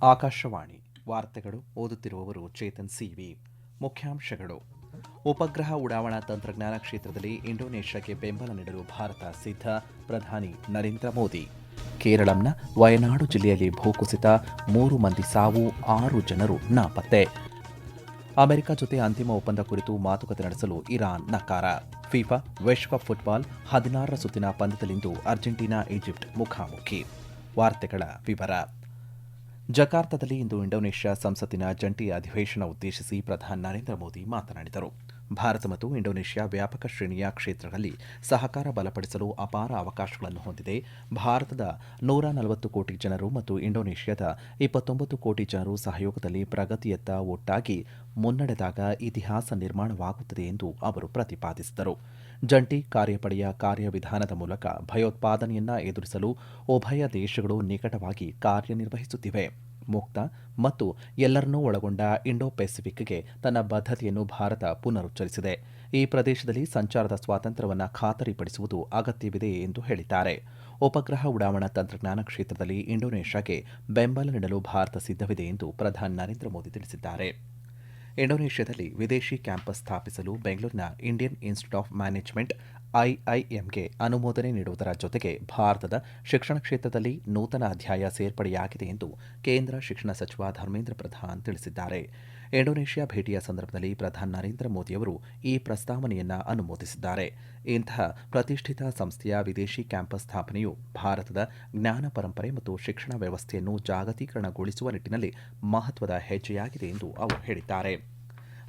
ಆಕಾಶವಾಣಿ ವಾರ್ತೆಗಳು ಓದುತ್ತಿರುವವರು ಚೇತನ್ ಸಿವಿ. ಮುಖ್ಯಾಂಶಗಳು: ಉಪಗ್ರಹ ಉಡಾವಣಾ ತಂತ್ರಜ್ಞಾನ ಕ್ಷೇತ್ರದಲ್ಲಿ ಇಂಡೋನೇಷ್ಯಾಗೆ ಬೆಂಬಲ ನೀಡಲು ಭಾರತ ಸಿದ್ಧ, ಪ್ರಧಾನಿ ನರೇಂದ್ರ ಮೋದಿ. ಕೇರಳಂನ ವಯನಾಡು ಜಿಲ್ಲೆಯಲ್ಲಿ ಭೂಕುಸಿತ, 3 ಮಂದಿ ಸಾವು, 6 ಜನರು ನಾಪತ್ತೆ. ಅಮೆರಿಕ ಜೊತೆ ಅಂತಿಮ ಒಪ್ಪಂದ ಕುರಿತು ಮಾತುಕತೆ ನಡೆಸಲು ಇರಾನ್ ನಕಾರ. ಫಿಫಾ ವಿಶ್ವಕಪ್ ಫುಟ್ಬಾಲ್ 16ರ ಸುತ್ತಿನ ಪಂದ್ಯದಲ್ಲಿಂದು ಅರ್ಜೆಂಟೀನಾ ಈಜಿಪ್ಟ್ ಮುಖಾಮುಖಿ. ವಾರ್ತೆಗಳ ವಿವರ. ಜಕಾರ್ತದಲ್ಲಿ ಇಂದು ಇಂಡೋನೇಷ್ಯಾ ಸಂಸತ್ತಿನ ಜಂಟಿ ಅಧಿವೇಶನ ಉದ್ದೇಶಿಸಿ ಪ್ರಧಾನಿ ನರೇಂದ್ರ ಮೋದಿ ಮಾತನಾಡಿದರು. ಭಾರತ ಮತ್ತು ಇಂಡೋನೇಷ್ಯಾ ವ್ಯಾಪಕ ಶ್ರೇಣಿಯ ಕ್ಷೇತ್ರಗಳಲ್ಲಿ ಸಹಕಾರ ಬಲಪಡಿಸಲು ಅಪಾರ ಅವಕಾಶಗಳನ್ನು ಹೊಂದಿದೆ. ಭಾರತದ 140 ಕೋಟಿ ಜನರು ಮತ್ತು ಇಂಡೋನೇಷ್ಯಾದ 29 ಕೋಟಿ ಜನರು ಸಹಯೋಗದಲ್ಲಿ ಪ್ರಗತಿಯತ್ತ ಒಟ್ಟಾಗಿ ಮುನ್ನಡೆದಾಗ ಇತಿಹಾಸ ನಿರ್ಮಾಣವಾಗುತ್ತದೆ ಎಂದು ಅವರು ಪ್ರತಿಪಾದಿಸಿದರು. ಜಂಟಿ ಕಾರ್ಯಪಡೆಯ ಕಾರ್ಯವಿಧಾನದ ಮೂಲಕ ಭಯೋತ್ಪಾದನೆಯನ್ನ ಎದುರಿಸಲು ಉಭಯ ದೇಶಗಳು ನಿಕಟವಾಗಿ ಕಾರ್ಯನಿರ್ವಹಿಸುತ್ತಿವೆ. ಮುಕ್ತ ಮತ್ತು ಎಲ್ಲರನ್ನೂ ಒಳಗೊಂಡ ಇಂಡೋ ಪೆಸಿಫಿಕ್ಗೆ ತನ್ನ ಬದ್ಧತೆಯನ್ನು ಭಾರತ ಪುನರುಚ್ಚರಿಸಿದೆ. ಈ ಪ್ರದೇಶದಲ್ಲಿ ಸಂಚಾರದ ಸ್ವಾತಂತ್ರ್ಯವನ್ನು ಖಾತರಿಪಡಿಸುವುದು ಅಗತ್ಯವಿದೆ ಎಂದು ಹೇಳಿದ್ದಾರೆ. ಉಪಗ್ರಹ ಉಡಾವಣಾ ತಂತ್ರಜ್ಞಾನ ಕ್ಷೇತ್ರದಲ್ಲಿ ಇಂಡೋನೇಷ್ಯಾಗೆ ಬೆಂಬಲ ನೀಡಲು ಭಾರತ ಸಿದ್ಧವಿದೆ ಎಂದು ಪ್ರಧಾನಿ ನರೇಂದ್ರ ಮೋದಿ ತಿಳಿಸಿದ್ದಾರೆ. ಇಂಡೋನೇಷ್ಯಾದಲ್ಲಿ ವಿದೇಶಿ ಕ್ಯಾಂಪಸ್ ಸ್ಥಾಪಿಸಲು ಬೆಂಗಳೂರಿನ ಇಂಡಿಯನ್ ಇನ್ಸ್ಟಿಟ್ಯೂಟ್ ಆಫ್ ಮ್ಯಾನೇಜ್ಮೆಂಟ್ ಐಐಎಂಗೆ ಅನುಮೋದನೆ ನೀಡುವುದರ ಜೊತೆಗೆ ಭಾರತದ ಶಿಕ್ಷಣ ಕ್ಷೇತ್ರದಲ್ಲಿ ನೂತನ ಅಧ್ಯಾಯ ಸೇರ್ಪಡೆಯಾಗಿದೆ ಎಂದು ಕೇಂದ್ರ ಶಿಕ್ಷಣ ಸಚಿವ ಧರ್ಮೇಂದ್ರ ಪ್ರಧಾನ್ ತಿಳಿಸಿದ್ದಾರೆ. ಇಂಡೋನೇಷ್ಯಾ ಭೇಟಿಯ ಸಂದರ್ಭದಲ್ಲಿ ಪ್ರಧಾನಿ ನರೇಂದ್ರ ಮೋದಿಯವರು ಈ ಪ್ರಸ್ತಾವನೆಯನ್ನು ಅನುಮೋದಿಸಿದ್ದಾರೆ. ಇಂತಹ ಪ್ರತಿಷ್ಠಿತ ಸಂಸ್ಥೆಯ ವಿದೇಶಿ ಕ್ಯಾಂಪಸ್ ಸ್ಥಾಪನೆಯು ಭಾರತದ ಜ್ಞಾನ ಪರಂಪರೆ ಮತ್ತು ಶಿಕ್ಷಣ ವ್ಯವಸ್ಥೆಯನ್ನು ಜಾಗತೀಕರಣಗೊಳಿಸುವ ನಿಟ್ಟಿನಲ್ಲಿ ಮಹತ್ವದ ಹೆಜ್ಜೆಯಾಗಿದೆ ಎಂದು ಅವರು ಹೇಳಿದ್ದಾರೆ.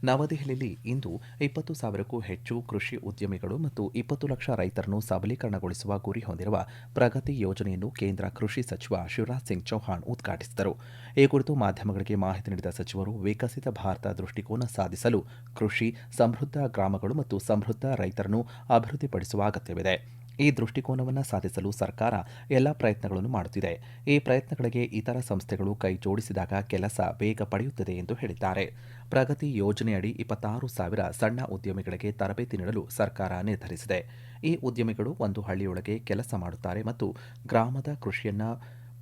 ನವದೆಹಲಿಯಲ್ಲಿ ಇಂದು 20,000ಕ್ಕೂ ಹೆಚ್ಚು ಕೃಷಿ ಉದ್ಯಮಿಗಳು ಮತ್ತು 20 ಲಕ್ಷ ರೈತರನ್ನು ಸಬಲೀಕರಣಗೊಳಿಸುವ ಗುರಿ ಹೊಂದಿರುವ ಪ್ರಗತಿ ಯೋಜನೆಯನ್ನು ಕೇಂದ್ರ ಕೃಷಿ ಸಚಿವ ಶಿವರಾಜ್ ಸಿಂಗ್ ಚೌಹಾಣ್ ಉದ್ಘಾಟಿಸಿದರು. ಈ ಕುರಿತು ಮಾಧ್ಯಮಗಳಿಗೆ ಮಾಹಿತಿ ನೀಡಿದ ಸಚಿವರು, ವಿಕಸಿತ ಭಾರತ ದೃಷ್ಟಿಕೋನ ಸಾಧಿಸಲು ಕೃಷಿ, ಸಮೃದ್ಧ ಗ್ರಾಮಗಳು ಮತ್ತು ಸಮೃದ್ಧ ರೈತರನ್ನು ಅಭಿವೃದ್ಧಿಪಡಿಸುವ ಅಗತ್ಯವಿದೆ. ಈ ದೃಷ್ಟಿಕೋನವನ್ನು ಸಾಧಿಸಲು ಸರ್ಕಾರ ಎಲ್ಲ ಪ್ರಯತ್ನಗಳನ್ನು ಮಾಡುತ್ತಿದೆ. ಈ ಪ್ರಯತ್ನಗಳಿಗೆ ಇತರ ಸಂಸ್ಥೆಗಳು ಕೈ ಜೋಡಿಸಿದಾಗ ಕೆಲಸ ವೇಗ ಪಡೆಯುತ್ತದೆ ಎಂದು ಹೇಳಿದ್ದಾರೆ. ಪ್ರಗತಿ ಯೋಜನೆಯಡಿ 26,000 ಸಣ್ಣ ಉದ್ಯಮಿಗಳಿಗೆ ತರಬೇತಿ ನೀಡಲು ಸರ್ಕಾರ ನಿರ್ಧರಿಸಿದೆ. ಈ ಉದ್ಯಮಿಗಳು ಒಂದು ಹಳ್ಳಿಯೊಳಗೆ ಕೆಲಸ ಮಾಡುತ್ತಾರೆ ಮತ್ತು ಗ್ರಾಮದ ಕೃಷಿಯನ್ನು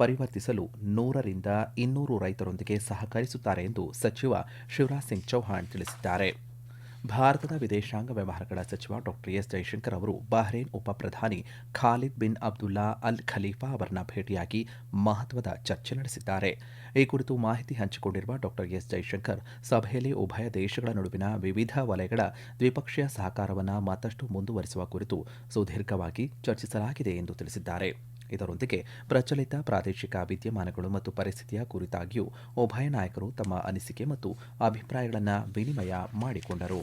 ಪರಿವರ್ತಿಸಲು 100ರಿಂದ 200 ರೈತರೊಂದಿಗೆ ಸಹಕರಿಸುತ್ತಾರೆ ಎಂದು ಸಚಿವ ಶಿವರಾಜ್ ಸಿಂಗ್ ಚೌಹಾಣ್ ತಿಳಿಸಿದ್ದಾರೆ. ಭಾರತದ ವಿದೇಶಾಂಗ ವ್ಯವಹಾರಗಳ ಸಚಿವ ಡಾ ಎಸ್ ಜೈಶಂಕರ್ ಅವರು ಬಹ್ರೇನ್ ಉಪ ಪ್ರಧಾನಿ Khalid bin Abdullah Al Khalifa ಅವರನ್ನ ಭೇಟಿಯಾಗಿ ಮಹತ್ವದ ಚರ್ಚೆ ನಡೆಸಿದ್ದಾರೆ. ಈ ಕುರಿತು ಮಾಹಿತಿ ಹಂಚಿಕೊಂಡಿರುವ ಡಾ ಎಸ್ ಜೈಶಂಕರ್, ಸಭೆಯಲ್ಲಿ ಉಭಯ ದೇಶಗಳ ನಡುವಿನ ವಿವಿಧ ವಲಯಗಳ ದ್ವಿಪಕ್ಷೀಯ ಸಹಕಾರವನ್ನು ಮತ್ತಷ್ಟು ಮುಂದುವರಿಸುವ ಕುರಿತು ಸುದೀರ್ಘವಾಗಿ ಚರ್ಚಿಸಲಾಗಿದೆ ಎಂದು ತಿಳಿಸಿದ್ದಾರೆ. ಇದರೊಂದಿಗೆ ಪ್ರಚಲಿತ ಪ್ರಾದೇಶಿಕ ವಿದ್ಯಮಾನಗಳು ಮತ್ತು ಪರಿಸ್ಥಿತಿಯ ಕುರಿತಾಗಿಯೂ ಉಭಯ ನಾಯಕರು ತಮ್ಮ ಅನಿಸಿಕೆ ಮತ್ತು ಅಭಿಪ್ರಾಯಗಳನ್ನು ವಿನಿಮಯ ಮಾಡಿಕೊಂಡರು.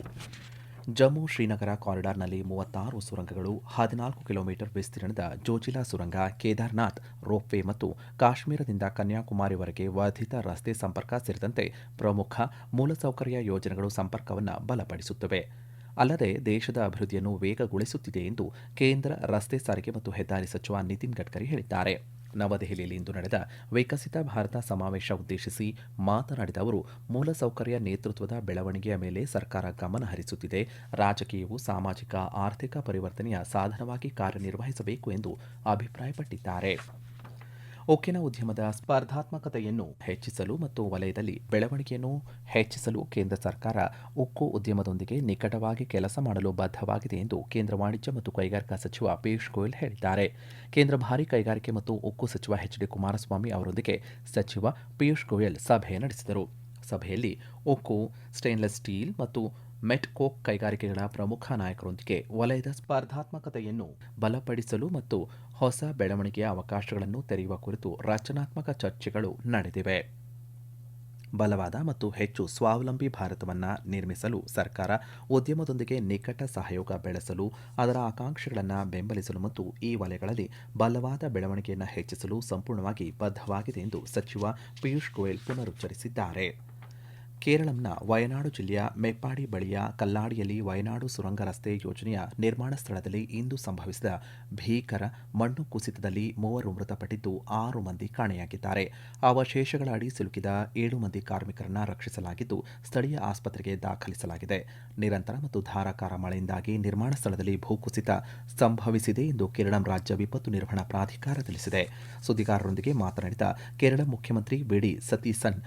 ಜಮ್ಮು ಶ್ರೀನಗರ ಕಾರಿಡಾರ್ನಲ್ಲಿ 36 ಸುರಂಗಗಳು, 14 ಕಿಲೋಮೀಟರ್ ವಿಸ್ತೀರ್ಣದ ಜೋಜಿಲಾ ಸುರಂಗ, ಕೇದಾರ್ನಾಥ್ ರೋಪ್ವೇ ಮತ್ತು ಕಾಶ್ಮೀರದಿಂದ ಕನ್ಯಾಕುಮಾರಿವರೆಗೆ ವರ್ಧಿತ ರಸ್ತೆ ಸಂಪರ್ಕ ಸೇರಿದಂತೆ ಪ್ರಮುಖ ಮೂಲಸೌಕರ್ಯ ಯೋಜನೆಗಳು ಸಂಪರ್ಕವನ್ನು ಬಲಪಡಿಸುತ್ತವೆ. ಅಲ್ಲದೆ ದೇಶದ ಅಭಿವೃದ್ಧಿಯನ್ನು ವೇಗಗೊಳಿಸುತ್ತಿದೆ ಎಂದು ಕೇಂದ್ರ ರಸ್ತೆ ಸಾರಿಗೆ ಮತ್ತು ಹೆದ್ದಾರಿ ಸಚಿವ ನಿತಿನ್ ಗಡ್ಕರಿ ಹೇಳಿದ್ದಾರೆ. ನವದೆಹಲಿಯಲ್ಲಿ ಇಂದು ನಡೆದ ವಿಕಸಿತ ಭಾರತ ಸಮಾವೇಶ ಉದ್ದೇಶಿಸಿ ಮಾತನಾಡಿದ ಅವರು, ಮೂಲಸೌಕರ್ಯ ನೇತೃತ್ವದ ಬೆಳವಣಿಗೆಯ ಮೇಲೆ ಸರ್ಕಾರ ಗಮನ ಹರಿಸುತ್ತಿದೆ. ರಾಜಕೀಯವು ಸಾಮಾಜಿಕ ಆರ್ಥಿಕ ಪರಿವರ್ತನೆಯ ಸಾಧನವಾಗಿ ಕಾರ್ಯನಿರ್ವಹಿಸಬೇಕು ಎಂದು ಅಭಿಪ್ರಾಯಪಟ್ಟಿದ್ದಾರೆ. ಉಕ್ಕಿನ ಉದ್ಯಮದ ಸ್ಪರ್ಧಾತ್ಮಕತೆಯನ್ನು ಹೆಚ್ಚಿಸಲು ಮತ್ತು ವಲಯದಲ್ಲಿ ಬೆಳವಣಿಗೆಯನ್ನು ಹೆಚ್ಚಿಸಲು ಕೇಂದ್ರ ಸರ್ಕಾರ ಉಕ್ಕು ಉದ್ಯಮದೊಂದಿಗೆ ನಿಕಟವಾಗಿ ಕೆಲಸ ಮಾಡಲು ಬದ್ಧವಾಗಿದೆ ಎಂದು ಕೇಂದ್ರ ವಾಣಿಜ್ಯ ಮತ್ತು ಕೈಗಾರಿಕಾ ಸಚಿವ ಪಿಯೂಷ್ ಗೋಯಲ್ ಹೇಳಿದ್ದಾರೆ. ಕೇಂದ್ರ ಭಾರೀ ಕೈಗಾರಿಕೆ ಮತ್ತು ಉಕ್ಕು ಸಚಿವ ಎಚ್ ಡಿ ಕುಮಾರಸ್ವಾಮಿ ಅವರೊಂದಿಗೆ ಸಚಿವ ಪಿಯೂಷ್ ಗೋಯಲ್ ಸಭೆ ನಡೆಸಿದರು. ಸಭೆಯಲ್ಲಿ ಉಕ್ಕು, ಸ್ಟೇನ್ಲೆಸ್ ಸ್ಟೀಲ್ ಮತ್ತು ಮೆಟ್ ಕೋಕ್ ಕೈಗಾರಿಕೆಗಳ ಪ್ರಮುಖ ನಾಯಕರೊಂದಿಗೆ ವಲಯದ ಸ್ಪರ್ಧಾತ್ಮಕತೆಯನ್ನು ಬಲಪಡಿಸಲು ಮತ್ತು ಹೊಸ ಬೆಳವಣಿಗೆಯ ಅವಕಾಶಗಳನ್ನು ತೆರೆಯುವ ಕುರಿತು ರಚನಾತ್ಮಕ ಚರ್ಚೆಗಳು ನಡೆದಿವೆ. ಬಲವಾದ ಮತ್ತು ಹೆಚ್ಚು ಸ್ವಾವಲಂಬಿ ಭಾರತವನ್ನು ನಿರ್ಮಿಸಲು ಸರ್ಕಾರ ಉದ್ಯಮದೊಂದಿಗೆ ನಿಕಟ ಸಹಯೋಗ ಬೆಳೆಸಲು, ಅದರ ಆಕಾಂಕ್ಷೆಗಳನ್ನು ಬೆಂಬಲಿಸಲು ಮತ್ತು ಈ ವಲಯಗಳಲ್ಲಿ ಬಲವಾದ ಬೆಳವಣಿಗೆಯನ್ನು ಹೆಚ್ಚಿಸಲು ಸಂಪೂರ್ಣವಾಗಿ ಬದ್ಧವಾಗಿದೆ ಎಂದು ಸಚಿವ ಪಿಯೂಷ್ ಗೋಯಲ್ ಪುನರುಚ್ಚರಿಸಿದ್ದಾರೆ. ಕೇರಳಂನ ವಯನಾಡು ಜಿಲ್ಲೆಯ ಮೆಪ್ಪಾಡಿ ಬಳಿಯ ಕಲ್ಲಾಡಿಯಲ್ಲಿ ವಯನಾಡು ಸುರಂಗ ರಸ್ತೆ ಯೋಜನೆಯ ನಿರ್ಮಾಣ ಸ್ಥಳದಲ್ಲಿ ಇಂದು ಸಂಭವಿಸಿದ ಭೀಕರ ಮಣ್ಣು ಕುಸಿತದಲ್ಲಿ 3 ಮೃತಪಟ್ಟಿದ್ದು 6 ಮಂದಿ ಕಾಣೆಯಾಗಿದ್ದಾರೆ. ಅವಶೇಷಗಳ ಅಡಿ ಸಿಲುಕಿದ 7 ಮಂದಿ ಕಾರ್ಮಿಕರನ್ನು ರಕ್ಷಿಸಲಾಗಿದ್ದು ಸ್ಥಳೀಯ ಆಸ್ಪತ್ರೆಗೆ ದಾಖಲಿಸಲಾಗಿದೆ. ನಿರಂತರ ಮತ್ತು ಧಾರಾಕಾರ ಮಳೆಯಿಂದಾಗಿ ನಿರ್ಮಾಣ ಸ್ಥಳದಲ್ಲಿ ಭೂಕುಸಿತ ಸಂಭವಿಸಿದೆ ಎಂದು ಕೇರಳ ರಾಜ್ಯ ವಿಪತ್ತು ನಿರ್ವಹಣಾ ಪ್ರಾಧಿಕಾರ ತಿಳಿಸಿದೆ. ಸುದ್ದಿಗಾರರೊಂದಿಗೆ ಮಾತನಾಡಿದ ಕೇರಳ ಮುಖ್ಯಮಂತ್ರಿ ವಿ.ಡಿ. ಸತೀಸನ್,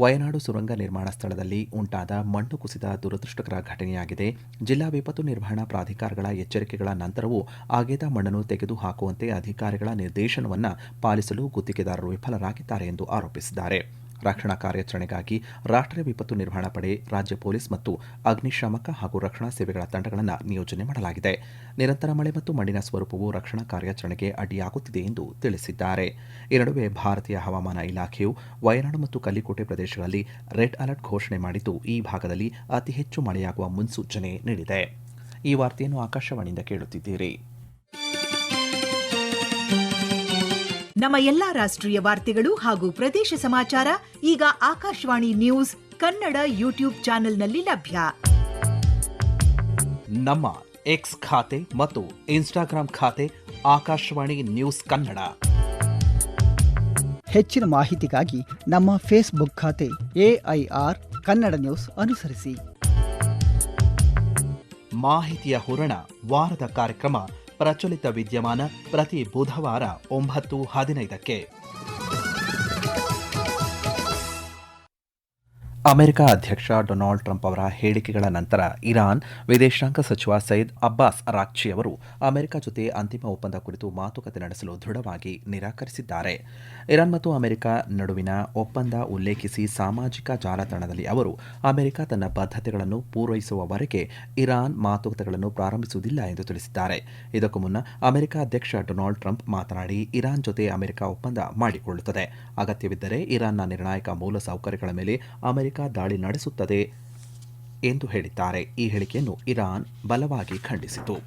ವಯನಾಡು ಸುರಂಗ ನಿರ್ಮಾಣ ಸ್ಥಳದಲ್ಲಿ ಉಂಟಾದ ಮಣ್ಣು ಕುಸಿತ ದುರದೃಷ್ಟಕರ ಘಟನೆಯಾಗಿದೆ. ಜಿಲ್ಲಾ ವಿಪತ್ತು ನಿರ್ವಹಣಾ ಪ್ರಾಧಿಕಾರಗಳ ಎಚ್ಚರಿಕೆಗಳ ನಂತರವೂ ಅಗೆದ ಮಣ್ಣನ್ನು ತೆಗೆದುಹಾಕುವಂತೆ ಅಧಿಕಾರಿಗಳ ನಿರ್ದೇಶನವನ್ನು ಪಾಲಿಸಲು ಗುತ್ತಿಗೆದಾರರು ವಿಫಲರಾಗಿದ್ದಾರೆ ಎಂದು ಆರೋಪಿಸಿದ್ದಾರೆ. ರಕ್ಷಣಾ ಕಾರ್ಯಾಚರಣೆಗಾಗಿ ರಾಷ್ಟ್ರೀಯ ವಿಪತ್ತು ನಿರ್ವಹಣಾ ಪಡೆ, ರಾಜ್ಯ ಪೊಲೀಸ್ ಮತ್ತು ಅಗ್ನಿಶಾಮಕ ಹಾಗೂ ರಕ್ಷಣಾ ಸೇವೆಗಳ ತಂಡಗಳನ್ನು ನಿಯೋಜನೆ ಮಾಡಲಾಗಿದೆ. ನಿರಂತರ ಮಳೆ ಮತ್ತು ಮಣ್ಣಿನ ಸ್ವರೂಪವು ರಕ್ಷಣಾ ಕಾರ್ಯಾಚರಣೆಗೆ ಅಡ್ಡಿಯಾಗುತ್ತಿದೆ ಎಂದು ತಿಳಿಸಿದ್ದಾರೆ. ಈ ನಡುವೆ ಭಾರತೀಯ ಹವಾಮಾನ ಇಲಾಖೆಯು ವಯನಾಡು ಮತ್ತು ಕಲ್ಲಿಕೋಟೆ ಪ್ರದೇಶಗಳಲ್ಲಿ ರೆಡ್ ಅಲರ್ಟ್ ಘೋಷಣೆ ಮಾಡಿದ್ದು ಈ ಭಾಗದಲ್ಲಿ ಅತಿ ಹೆಚ್ಚು ಮಳೆಯಾಗುವ ಮುನ್ಸೂಚನೆ ನೀಡಿದೆ. ಈ ವಾರ್ತೆಯನ್ನು ಆಕಾಶವಾಣಿಯಿಂದ ಕೇಳುತ್ತಿದ್ದೀರಿ. ನಮ್ಮ ಎಲ್ಲಾ ರಾಷ್ಟ್ರೀಯ ವಾರ್ತೆಗಳು ಹಾಗೂ ಪ್ರದೇಶ ಸಮಾಚಾರ ಈಗ ಆಕಾಶವಾಣಿ ನ್ಯೂಸ್ ಕನ್ನಡ ಯೂಟ್ಯೂಬ್ ಚಾನೆಲ್ನಲ್ಲಿ ಲಭ್ಯ. ನಮ್ಮ ಎಕ್ಸ್ ಖಾತೆ ಮತ್ತು ಇನ್ಸ್ಟಾಗ್ರಾಂ ಖಾತೆ ಆಕಾಶವಾಣಿ ನ್ಯೂಸ್ ಕನ್ನಡ. ಹೆಚ್ಚಿನ ಮಾಹಿತಿಗಾಗಿ ನಮ್ಮ ಫೇಸ್ಬುಕ್ ಖಾತೆ AIR ಕನ್ನಡ ನ್ಯೂಸ್ ಅನುಸರಿಸಿ. ಮಾಹಿತಿಯ ಹೂರಣ ವಾರದ ಕಾರ್ಯಕ್ರಮ ಪ್ರಚಲಿತ ವಿದ್ಯಮಾನ ಪ್ರತಿ ಬುಧವಾರ 9:15ಕ್ಕೆ. ಅಮೆರಿಕ ಅಧ್ಯಕ್ಷ ಡೊನಾಲ್ಡ್ ಟ್ರಂಪ್ ಅವರ ಹೇಳಿಕೆಗಳ ನಂತರ ಇರಾನ್ ವಿದೇಶಾಂಗ ಸಚಿವ ಸೈಯದ್ ಅಬ್ಬಾಸ್ ಅರಾಕ್ಚಿ ಅವರು ಅಮೆರಿಕ ಜೊತೆ ಅಂತಿಮ ಒಪ್ಪಂದ ಕುರಿತು ಮಾತುಕತೆ ನಡೆಸಲು ದೃಢವಾಗಿ ನಿರಾಕರಿಸಿದ್ದಾರೆ. ಇರಾನ್ ಮತ್ತು ಅಮೆರಿಕ ನಡುವಿನ ಒಪ್ಪಂದ ಉಲ್ಲೇಖಿಸಿ ಸಾಮಾಜಿಕ ಜಾಲತಾಣದಲ್ಲಿ ಅವರು ಅಮೆರಿಕ ತನ್ನ ಬದ್ಧತೆಗಳನ್ನು ಪೂರೈಸುವವರೆಗೆ ಇರಾನ್ ಮಾತುಕತೆಗಳನ್ನು ಪ್ರಾರಂಭಿಸುವುದಿಲ್ಲ ಎಂದು ತಿಳಿಸಿದ್ದಾರೆ. ಇದಕ್ಕೂ ಮುನ್ನ ಅಮೆರಿಕ ಅಧ್ಯಕ್ಷ ಡೊನಾಲ್ಡ್ ಟ್ರಂಪ್ ಮಾತನಾಡಿ, ಇರಾನ್ ಜೊತೆ ಅಮೆರಿಕ ಒಪ್ಪಂದ ಮಾಡಿಕೊಳ್ಳುತ್ತದೆ, ಅಗತ್ಯವಿದ್ದರೆ ಇರಾನ್ನ ನಿರ್ಣಾಯಕ ಮೂಲಸೌಕರ್ಯಗಳ ಮೇಲೆ ಅಮೆರಿಕ ದಾಳಿ ನಡೆಸುತ್ತದೆ ಎಂದು ಹೇಳಿದ್ದಾರೆ. ಈ ಹೇಳಿಕೆಯನ್ನು ಇರಾನ್ ಬಲವಾಗಿ ಖಂಡಿಸಿತು.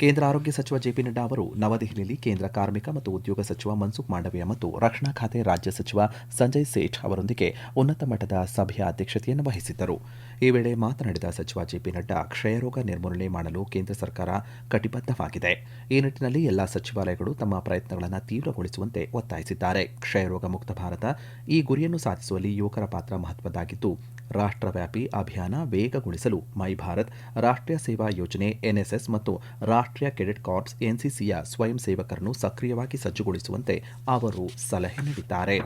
ಕೇಂದ್ರ ಆರೋಗ್ಯ ಸಚಿವ ಜೆಪಿ ನಡ್ಡಾ ಅವರು ನವದೆಹಲಿಯಲ್ಲಿ ಕೇಂದ್ರ ಕಾರ್ಮಿಕ ಮತ್ತು ಉದ್ಯೋಗ ಸಚಿವ ಮನ್ಸುಖ್ ಮಾಂಡವೀಯ ಮತ್ತು ರಕ್ಷಣಾ ಖಾತೆ ರಾಜ್ಯ ಸಚಿವ ಸಂಜಯ್ ಸೇಠ್ ಅವರೊಂದಿಗೆ ಉನ್ನತ ಮಟ್ಟದ ಸಭೆಯ ಅಧ್ಯಕ್ಷತೆಯನ್ನು ವಹಿಸಿದ್ದರು. ಈ ವೇಳೆ ಮಾತನಾಡಿದ ಸಚಿವ ಜೆಪಿ ನಡ್ಡಾ, ಕ್ಷಯರೋಗ ನಿರ್ಮೂಲನೆ ಮಾಡಲು ಕೇಂದ್ರ ಸರ್ಕಾರ ಕಟಿಬದ್ಧವಾಗಿದೆ. ಈ ನಿಟ್ಟಿನಲ್ಲಿ ಎಲ್ಲಾ ಸಚಿವಾಲಯಗಳು ತಮ್ಮ ಪ್ರಯತ್ನಗಳನ್ನು ತೀವ್ರಗೊಳಿಸುವಂತೆ ಒತ್ತಾಯಿಸಿದ್ದಾರೆ. ಕ್ಷಯರೋಗ ಮುಕ್ತ ಭಾರತ ಈ ಗುರಿಯನ್ನು ಸಾಧಿಸುವಲ್ಲಿ ಯುವಕರ ಪಾತ್ರ ಮಹತ್ವದ್ದಾಗಿದ್ದು, ರಾಷ್ಟ್ರವ್ಯಾಪಿ ಅಭಿಯಾನ ವೇಗಗೊಳಿಸಲು ಮೈ ಭಾರತ್, ರಾಷ್ಟ್ರೀಯ ಸೇವಾ ಯೋಜನೆ NSS ಮತ್ತು ರಾಷ್ಟ್ರೀಯ ಕೆಡೆಟ್ ಕಾರ್ಪ್ಸ್ NCCಯ ಸ್ವಯಂ ಸೇವಕರನ್ನು ಸಕ್ರಿಯವಾಗಿ ಸಜ್ಜುಗೊಳಿಸುವಂತೆ ಅವರು ಸಲಹೆ ನೀಡಿದ್ದಾರೆ.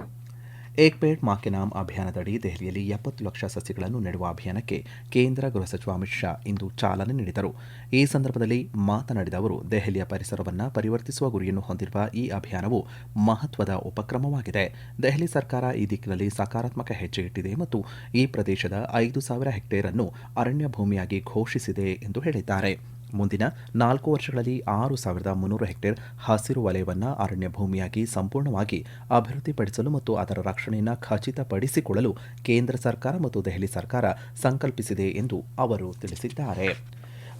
ಏಕ್ ಪೇಡ್ ಮಾ ಕೆ ನಾಮ್ ಅಭಿಯಾನದಡಿ ದೆಹಲಿಯಲ್ಲಿ 70 ಲಕ್ಷ ಸಸಿಗಳನ್ನು ನೆಡುವ ಅಭಿಯಾನಕ್ಕೆ ಕೇಂದ್ರ ಗೃಹ ಸಚಿವ ಅಮಿತ್ ಶಾ ಇಂದು ಚಾಲನೆ ನೀಡಿದರು. ಈ ಸಂದರ್ಭದಲ್ಲಿ ಮಾತನಾಡಿದ ಅವರು, ದೆಹಲಿಯ ಪರಿಸರವನ್ನು ಪರಿವರ್ತಿಸುವ ಗುರಿಯನ್ನು ಹೊಂದಿರುವ ಈ ಅಭಿಯಾನವು ಮಹತ್ವದ ಉಪಕ್ರಮವಾಗಿದೆ. ದೆಹಲಿ ಸರ್ಕಾರ ಈ ದಿಕ್ಕಿನಲ್ಲಿ ಸಕಾರಾತ್ಮಕ ಹೆಜ್ಜೆ ಇಟ್ಟಿದೆ ಮತ್ತು ಈ ಪ್ರದೇಶದ 5,000 ಹೆಕ್ಟೇರ್ ಅನ್ನು ಅರಣ್ಯ ಭೂಮಿಯಾಗಿ ಘೋಷಿಸಿದೆ ಎಂದು ಹೇಳಿದ್ದಾರೆ. ಮುಂದಿನ 4 ವರ್ಷಗಳಲ್ಲಿ 6,300 ಹೆಕ್ಟೇರ್ ಹಸಿರು ವಲಯವನ್ನು ಅರಣ್ಯ ಭೂಮಿಯಾಗಿ ಸಂಪೂರ್ಣವಾಗಿ ಅಭಿವೃದ್ಧಿಪಡಿಸಲು ಮತ್ತು ಅದರ ರಕ್ಷಣೆಯನ್ನು ಖಚಿತಪಡಿಸಿಕೊಳ್ಳಲು ಕೇಂದ್ರ ಸರ್ಕಾರ ಮತ್ತು ದೆಹಲಿ ಸರ್ಕಾರ ಸಂಕಲ್ಪಿಸಿದೆ ಎಂದು ಅವರು ತಿಳಿಸಿದ್ದಾರೆ.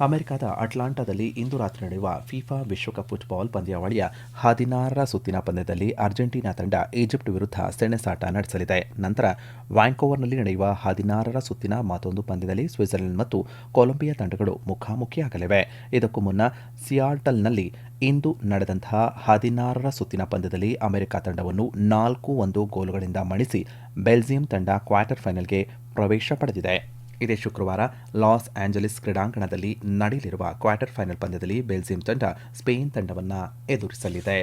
ಅಮೆರಿಕದ ಅಟ್ಲಾಂಟಾದಲ್ಲಿ ಇಂದು ರಾತ್ರಿ ನಡೆಯುವ ಫಿಫಾ ವಿಶ್ವಕಪ್ ಫುಟ್ಬಾಲ್ ಪಂದ್ಯಾವಳಿಯ 16ರ ಸುತ್ತಿನ ಪಂದ್ಯದಲ್ಲಿ ಅರ್ಜೆಂಟೀನಾ ತಂಡ ಈಜಿಪ್ಟ್ ವಿರುದ್ಧ ಸೆಣಸಾಟ ನಡೆಸಲಿದೆ. ನಂತರ ವ್ಯಾಂಕೋವರ್ನಲ್ಲಿ ನಡೆಯುವ 16ರ ಸುತ್ತಿನ ಮತ್ತೊಂದು ಪಂದ್ಯದಲ್ಲಿ ಸ್ವಿಟ್ಜರ್ಲೆಂಡ್ ಮತ್ತು ಕೊಲಂಬಿಯಾ ತಂಡಗಳು ಮುಖಾಮುಖಿಯಾಗಲಿವೆ. ಇದಕ್ಕೂ ಮುನ್ನ ಸಿಯಾಟಲ್ನಲ್ಲಿ ಇಂದು ನಡೆದಂತಹ 16ರ ಸುತ್ತಿನ ಪಂದ್ಯದಲ್ಲಿ ಅಮೆರಿಕ ತಂಡವನ್ನು 4-1 ಗೋಲುಗಳಿಂದ ಮಣಿಸಿ ಬೆಲ್ಜಿಯಂ ತಂಡ ಕ್ವಾರ್ಟರ್ ಫೈನಲ್ಗೆ ಪ್ರವೇಶ ಪಡೆದಿದೆ. ಇದೇ ಶುಕ್ರವಾರ ಲಾಸ್ ಆಂಜಲೀಸ್ ಕ್ರೀಡಾಂಗಣದಲ್ಲಿ ನಡೆಯಲಿರುವ ಕ್ವಾರ್ಟರ್ ಫೈನಲ್ ಪಂದ್ಯದಲ್ಲಿ ಬೆಲ್ಜಿಯಂ ತಂಡ ಸ್ಪೇನ್ ತಂಡವನ್ನು ಎದುರಿಸಲಿದೆ.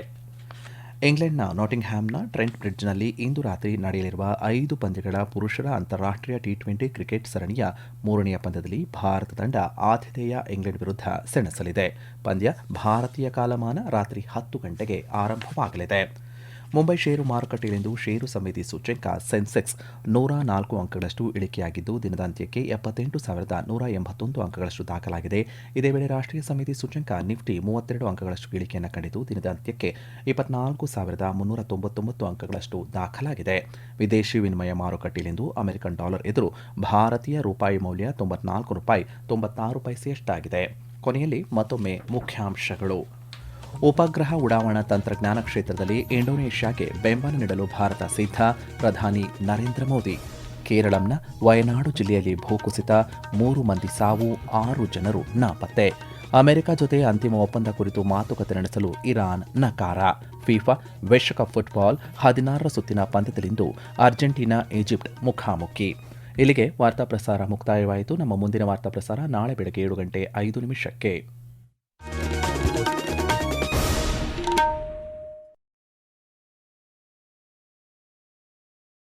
ಇಂಗ್ಲೆಂಡ್ನ ನಾಟಿಂಗ್ಹ್ಯಾಮ್ನ ಟ್ರೆಂಟ್ ಬ್ರಿಡ್ಜ್ನಲ್ಲಿ ಇಂದು ರಾತ್ರಿ ನಡೆಯಲಿರುವ 5 ಪಂದ್ಯಗಳ ಪುರುಷರ ಅಂತಾರಾಷ್ಟ್ರೀಯ T20 ಕ್ರಿಕೆಟ್ ಸರಣಿಯ 3ನೇ ಪಂದ್ಯದಲ್ಲಿ ಭಾರತ ತಂಡ ಆತಿಥೇಯ ಇಂಗ್ಲೆಂಡ್ ವಿರುದ್ಧ ಸೆಣಸಲಿದೆ. ಪಂದ್ಯ ಭಾರತೀಯ ಕಾಲಮಾನ ರಾತ್ರಿ 10 ಗಂಟೆಗೆ ಆರಂಭವಾಗಲಿದೆ. ಮುಂಬೈ ಷೇರು ಮಾರುಕಟ್ಟೆಯಲ್ಲಿಂದು ಷೇರು ಸಮಿತಿ ಸೂಚ್ಯಂಕ ಸೆನ್ಸೆಕ್ಸ್ 104 ಅಂಕಗಳಷ್ಟು ಇಳಿಕೆಯಾಗಿದ್ದು ದಿನದ ಅಂತ್ಯಕ್ಕೆ 78,181 ಅಂಕಗಳಷ್ಟು ದಾಖಲಾಗಿದೆ. ಇದೇ ವೇಳೆ ರಾಷ್ಟ್ರೀಯ ಸಮಿತಿ ಸೂಚ್ಯಂಕ ನಿಫ್ಟಿ 32 ಅಂಕಗಳಷ್ಟು ಇಳಿಕೆಯನ್ನು ಕಂಡಿದ್ದು ದಿನದ ಅಂತ್ಯಕ್ಕೆ 24,399 ಅಂಕಗಳಷ್ಟು ದಾಖಲಾಗಿದೆ. ವಿದೇಶಿ ವಿನಿಮಯ ಮಾರುಕಟ್ಟೆಯಲ್ಲಿಂದು ಅಮೆರಿಕನ್ ಡಾಲರ್ ಎದುರು ಭಾರತೀಯ ರೂಪಾಯಿ ಮೌಲ್ಯ $96.96 ಕೊನೆಯಲ್ಲಿ ಮತ್ತೊಮ್ಮೆ ಮುಖ್ಯಾಂಶಗಳು. ಉಪಗ್ರಹ ಉಡಾವಣಾ ತಂತ್ರಜ್ಞಾನ ಕ್ಷೇತ್ರದಲ್ಲಿ ಇಂಡೋನೇಷ್ಯಾಗೆ ಬೆಂಬಲ ನೀಡಲು ಭಾರತ ಸಿದ್ಧ, ಪ್ರಧಾನಿ ನರೇಂದ್ರ ಮೋದಿ. ಕೇರಳಂನ ವಯನಾಡು ಜಿಲ್ಲೆಯಲ್ಲಿ ಭೂಕುಸಿತ 3 ಮಂದಿ ಸಾವು 6 ಜನರು ನಾಪತ್ತೆ. ಅಮೆರಿಕ ಜೊತೆ ಅಂತಿಮ ಒಪ್ಪಂದ ಕುರಿತು ಮಾತುಕತೆ ನಡೆಸಲು ಇರಾನ್ ನಕಾರ. ಫಿಫಾ ವಿಶ್ವಕಪ್ ಫುಟ್ಬಾಲ್ 16ರ ಸುತ್ತಿನ ಪಂದ್ಯದಲ್ಲಿಂದು ಅರ್ಜೆಂಟೀನಾ ಈಜಿಪ್ಟ್ ಮುಖಾಮುಖಿ. ಇಲ್ಲಿಗೆ ವಾರ್ತಾ ಪ್ರಸಾರ ಮುಕ್ತಾಯವಾಯಿತು. ನಮ್ಮ ಮುಂದಿನ ವಾರ್ತಾ ಪ್ರಸಾರ ನಾಳೆ ಬೆಳಗ್ಗೆ 7:05